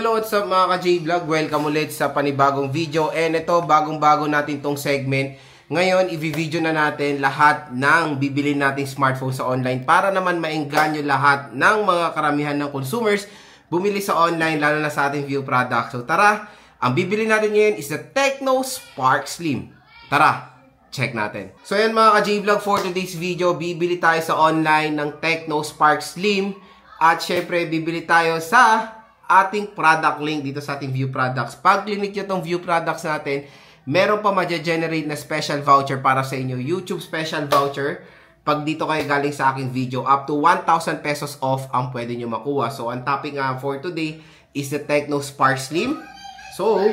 hello, what's up mga ka-J-Vlog? Welcome ulit sa panibagong video. And ito, bagong-bago natin tong segment. Ngayon, i-video na natin lahat ng bibili nating smartphone sa online para naman maengganyo lahat ng mga karamihan ng consumers bumili sa online, lalo na sa ating view product. So tara, ang bibili natin ngayon is the Tecno Spark Slim. Tara, check natin. So yan mga ka-J-Vlog, for today's video, bibili tayo sa online ng Tecno Spark Slim. At syempre, bibili tayo sa ating product link dito sa ating view products. Pag clinic nyo itong view products natin, meron pa ma-generate na special voucher para sa inyo. YouTube special voucher. Pag dito kayo galing sa aking video, up to 1,000 pesos off ang pwede nyo makuha. So, ang topic nga for today is the Tecno Spark Slim. So,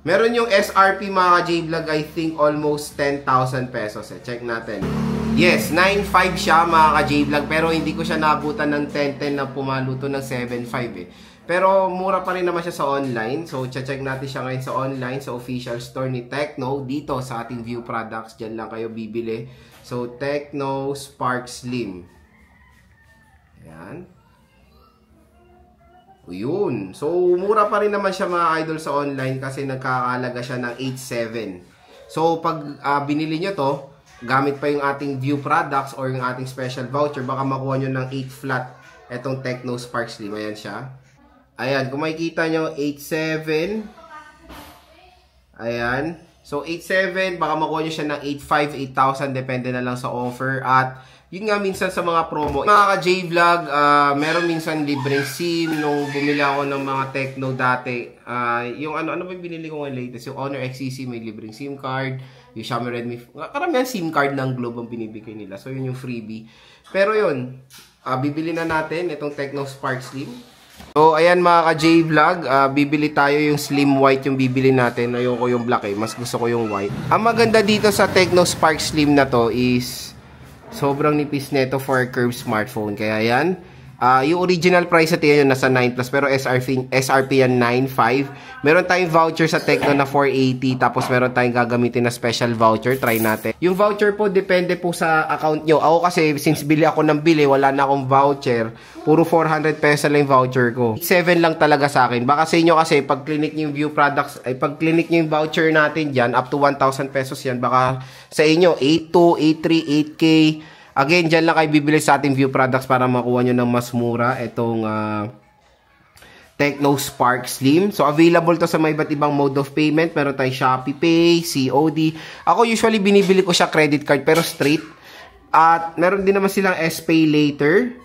meron yung SRP mga J-Vlog, I think almost 10,000 pesos. Check natin. Yes, 9.5 siya mga ka-J-Vlog, pero hindi ko siya naabutan ng 10.10 na pumaluto ng 7.5 eh. Pero mura pa rin naman siya sa online. So, check natin siya ngayon sa online, sa official store ni Tecno, dito sa ating view products. Diyan lang kayo bibili. So, Tecno Spark Slim. Ayan. Yun. So, mura pa rin naman siya mga idol sa online kasi nagkakalaga siya ng 8.7. So, pag binili nyo to, gamit pa yung ating view products or yung ating special voucher, baka makuha nyo ng 8 flat etong Tecno Spark Slim. Ayan siya. Ayan, kung makikita nyo, 8.7. Ayan. So, 8.7, baka makuha nyo siya ng 8.5, 8,000, depende na lang sa offer. At, yun nga minsan sa mga promo. Mga ka-J-Vlog, meron minsan libreng SIM. Nung bumili ako ng mga Tecno dati, yung ano ba yung binili ko ngayon latest? Yung Honor XCC, may libreng SIM card. Yung Xiaomi Redmi, karamihan SIM card ng Globe ang binibigay nila. So, yun yung freebie. Pero yun, bibili na natin itong Tecno Spark Slim. So, ayan mga ka-J-Vlog, bibili tayo yung slim white yung bibili natin. Ayoko yung black eh, mas gusto ko yung white. Ang maganda dito sa Tecno Spark Slim na to is sobrang nipis nito for a curved smartphone. Kaya yan, yung original price natin yun nasa 9 plus, pero SRP yan 9.5. Meron tayong voucher sa Tecno na 480, tapos meron tayong gagamitin na special voucher. Try natin. Yung voucher po, depende po sa account nyo. Ako kasi, since bili ako ng bili, wala na akong voucher. Puro 400 pesos lang yung voucher ko. 7 lang talaga sa akin. Baka sa inyo kasi, pag clinic nyo yung view products, ay pag clinic nyo yung voucher natin dyan, up to 1,000 pesos yan. Baka sa inyo, 8.2, 8.3, 8K. Again, dyan lang kayo bibili sa ating view products para makuha nyo ng mas mura itong Tecno Spark Slim. So, available to sa may iba't ibang mode of payment. Meron tayong Shopee Pay, COD. Ako usually binibili ko siya credit card pero straight. At meron din naman silang S-Pay Later.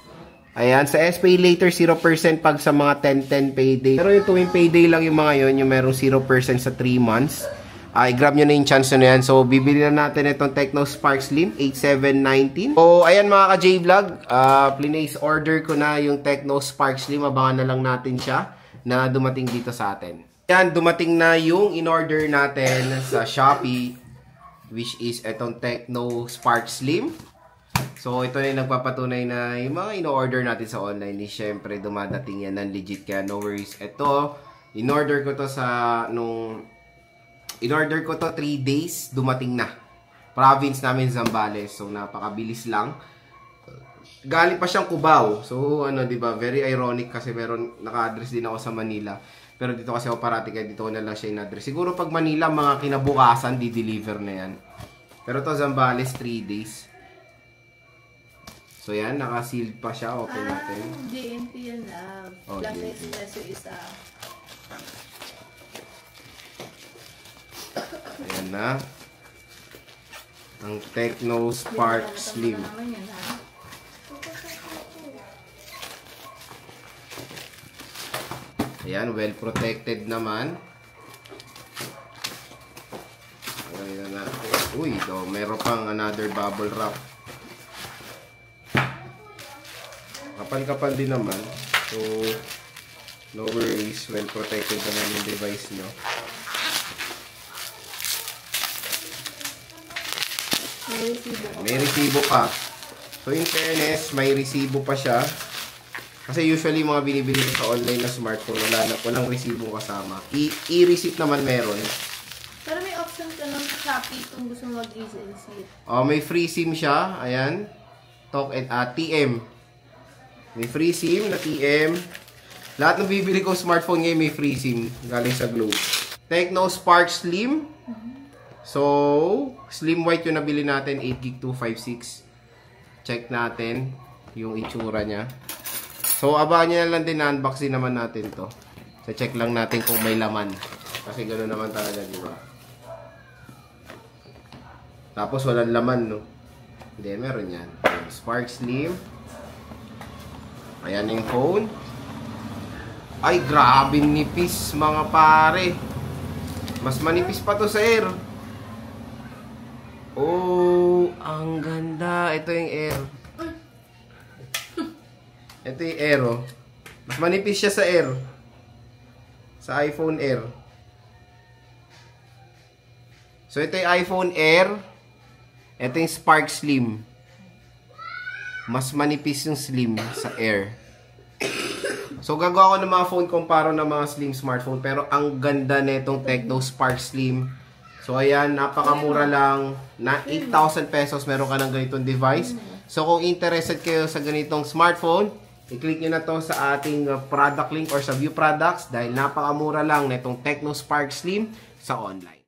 Ayan, sa S-Pay Later 0% pag sa mga 10-10 payday. Pero yung tuwing payday lang yung mga yon, yung merong 0% sa 3 months. I-grab nyo na yung chance na yan. So, bibili na natin itong Tecno Spark Slim, 8719. So, ayan mga ka-J-Vlog, place order ko na yung Tecno Spark Slim. Abangan na lang natin siya na dumating dito sa atin. Yan, dumating na yung in-order natin sa Shopee, which is itong Tecno Spark Slim. So, ito na yung nagpapatunay na yung mga in-order natin sa online. Siyempre, dumadating yan ng legit, kaya no worries. Ito, in-order ko to in-order ko to 3 days, dumating na. Province namin, Zambales. So, napakabilis lang. Galing pa siyang Cubao. So, ano, diba? Very ironic kasi meron, naka-address din ako sa Manila. Pero dito kasi ako parati, kaya dito ko na lang siya in-address. Siguro pag Manila, mga kinabukasan, di-deliver na yan. Pero to Zambales, 3 days. So, yan. Naka-sealed pa siya. Open natin. JNT yan na. Black Espresso isa. Ayan na. Ang Tecno Spark Slim. Ayan, well protected naman. Ayan na natin. Uy, ito, meron pang another bubble wrap. Kapal-kapal din naman. So, no worries. Well protected naman yung device nyo. May resibo pa. So, in fairness, may resibo pa siya. Kasi usually, mga binibili ko sa online na smartphone, walang resibo kasama. I-receipt naman meron. Pero may option ka lang sa Shopee kung gusto mo mag-receipt. Oh, may free SIM siya. Ayan. Talk and TM. May free SIM na TM. Lahat ng bibili ko smartphone ngayon may free SIM galing sa Globe. Tecno Spark Slim. So, Slim White yung nabili natin, 8GB 256. Check natin yung itsura niya. So, abangan nyo na lang din, unboxing naman natin to. So, check lang natin kung may laman. Kasi gano'n naman talaga, di ba? Tapos, walang laman, no? Hindi, meron yan. Spark Slim. Ayan yung phone. Ay, grabe nipis, mga pare. Mas manipis pa to sa Air. Oh, ang ganda. Ito yung Air. Ito yung Air, oh. Mas manipis siya sa Air. Sa iPhone Air. So, ito yung iPhone Air. Ito yung Spark Slim. Mas manipis yung Slim sa Air. So, gagawa ko ng mga phone comparo ng mga slim smartphone. Pero, ang ganda nitong Tecno Spark Slim. So, ayan, napakamura lang. Na 8,000 pesos, meron ka ng ganitong device. So, kung interested kayo sa ganitong smartphone, i-click nyo na to sa ating product link or sa view products. Dahil napakamura lang nitong Tecno Spark Slim sa online.